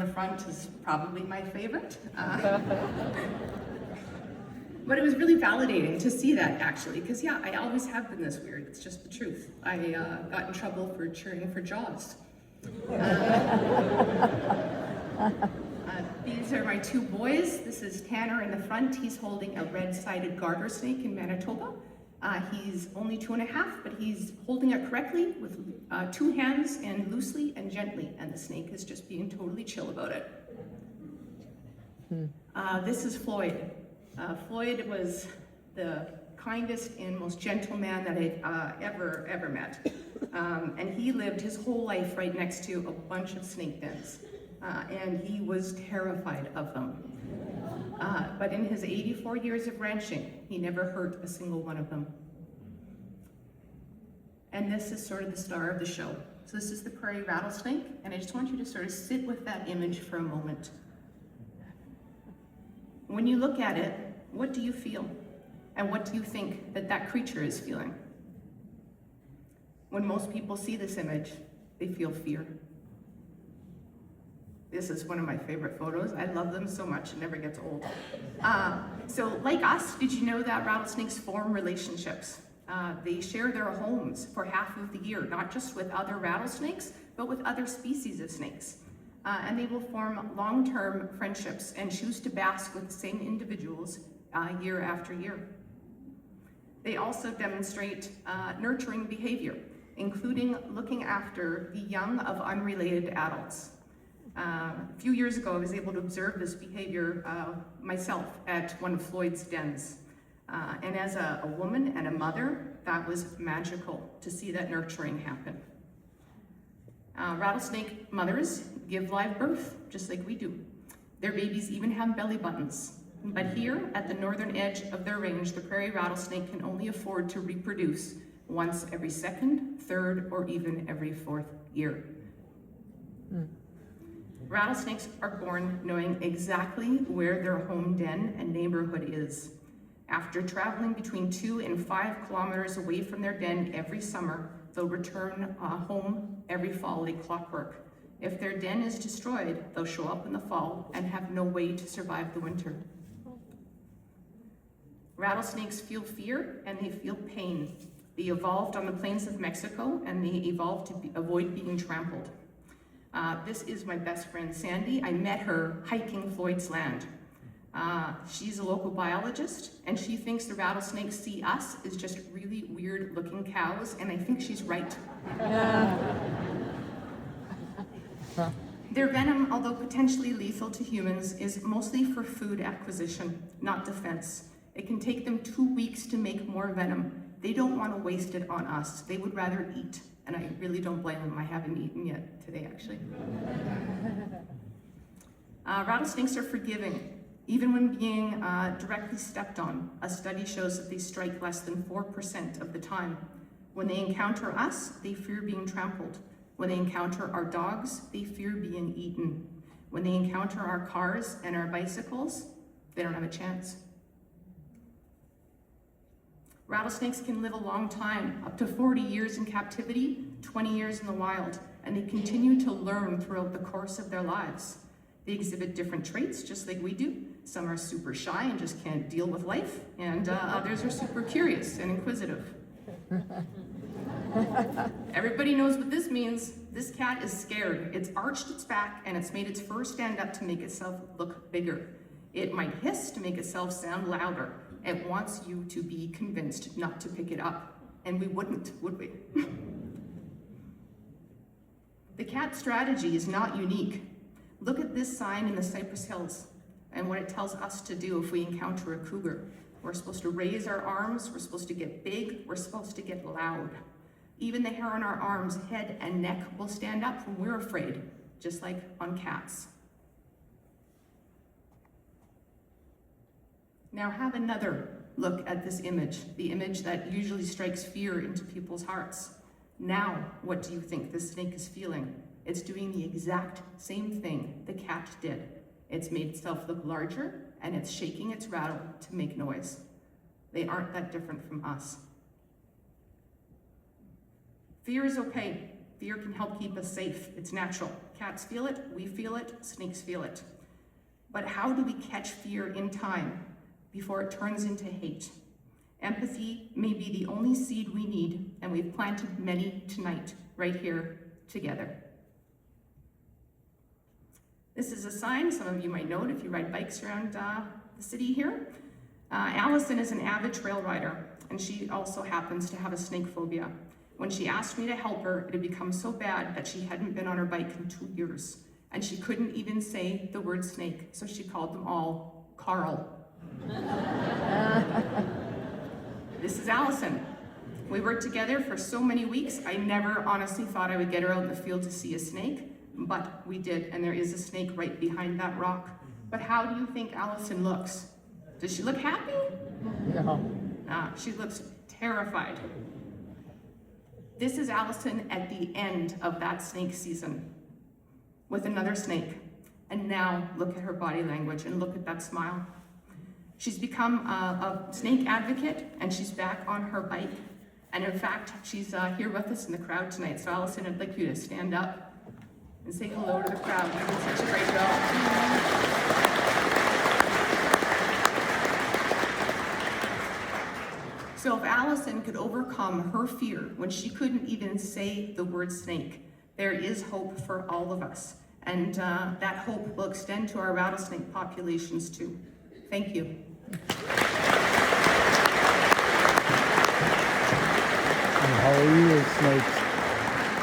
The front is probably my favorite. But it was really validating to see that, actually, because yeah, I always have been this weird. It's just the truth. I got in trouble for cheering for Jaws. These are my two boys. This is Tanner in the front. He's holding a red-sided garter snake in Manitoba. He's only 2.5, but he's holding it correctly with 2 hands and loosely and gently, and the snake is just being totally chill about it. This is Floyd. Floyd was the kindest and most gentle man that I'd ever met. And he lived his whole life right next to a bunch of snake dens. And he was terrified of them. But in his 84 years of ranching, he never hurt a single one of them. And this is sort of the star of the show. So this is the prairie rattlesnake, and I just want you to sort of sit with that image for a moment. When you look at it, what do you feel? And what do you think that that creature is feeling? When most people see this image, they feel fear. This is one of my favorite photos. I love them so much, it never gets old. So like us, did you know that rattlesnakes form relationships? They share their homes for half of the year, not just with other rattlesnakes, but with other species of snakes. And they will form long-term friendships and choose to bask with the same individuals year after year. They also demonstrate nurturing behavior, including looking after the young of unrelated adults. A few years ago, I was able to observe this behavior myself at one of Floyd's dens. And as a woman and a mother, that was magical to see that nurturing happen. Rattlesnake mothers give live birth, just like we do. Their babies even have belly buttons. But here, at the northern edge of their range, the prairie rattlesnake can only afford to reproduce once every 2nd, 3rd, or even every 4th year. Rattlesnakes are born knowing exactly where their home den and neighborhood is. After traveling between 2 and 5 kilometers away from their den every summer, they'll return home every fall like clockwork. If their den is destroyed, they'll show up in the fall and have no way to survive the winter. Rattlesnakes feel fear and they feel pain. They evolved on the plains of Mexico and they evolved to avoid being trampled. This is my best friend, Sandy. I met her hiking Floyd's land. She's a local biologist, and she thinks the rattlesnakes see us as just really weird looking cows, and I think she's right. Their venom, although potentially lethal to humans, is mostly for food acquisition, not defense. It can take them 2 weeks to make more venom. They don't want to waste it on us. They would rather eat. And I really don't blame them. I haven't eaten yet today, actually. Rattlesnakes are forgiving, even when being directly stepped on. A study shows that they strike less than 4% of the time. When they encounter us, they fear being trampled. When they encounter our dogs, they fear being eaten. When they encounter our cars and our bicycles, they don't have a chance. Rattlesnakes can live a long time, up to 40 years in captivity, 20 years in the wild, and they continue to learn throughout the course of their lives. They exhibit different traits, just like we do. Some are super shy and just can't deal with life, and others are super curious and inquisitive. Everybody knows what this means. This cat is scared. It's arched its back, and it's made its fur stand up to make itself look bigger. It might hiss to make itself sound louder. It wants you to be convinced not to pick it up. And we wouldn't, would we? The cat strategy is not unique. Look at this sign in the Cypress Hills and what it tells us to do if we encounter a cougar. We're supposed to raise our arms, we're supposed to get big, we're supposed to get loud. Even the hair on our arms, head, and neck will stand up when we're afraid, just like on cats. Now have another look at this image, the image that usually strikes fear into people's hearts. Now, what do you think this snake is feeling? It's doing the exact same thing the cat did. It's made itself look larger, and it's shaking its rattle to make noise. They aren't that different from us. Fear is okay. Fear can help keep us safe. It's natural. Cats feel it, we feel it, snakes feel it. But how do we catch fear in time before it turns into hate? Empathy may be the only seed we need, and we've planted many tonight, right here, together. This is a sign, some of you might know it if you ride bikes around the city here. Allison is an avid trail rider, and she also happens to have a snake phobia. When she asked me to help her, it had become so bad that she hadn't been on her bike in 2 years, and she couldn't even say the word snake, so she called them all Carl. This is Allison. We worked together for so many weeks, I never honestly thought I would get her out in the field to see a snake, but we did, and there is a snake right behind that rock. But how do you think Allison looks? Does she look happy? No. She looks terrified. This is Allison at the end of that snake season with another snake. And now look at her body language and look at that smile. She's become a snake advocate, and she's back on her bike. And in fact, she's here with us in the crowd tonight. So Allison, I'd like you to stand up and say hello to the crowd. You did such a great job. So if Allison could overcome her fear when she couldn't even say the word snake, there is hope for all of us. And that hope will extend to our rattlesnake populations too. Thank you. And how are you, snakes?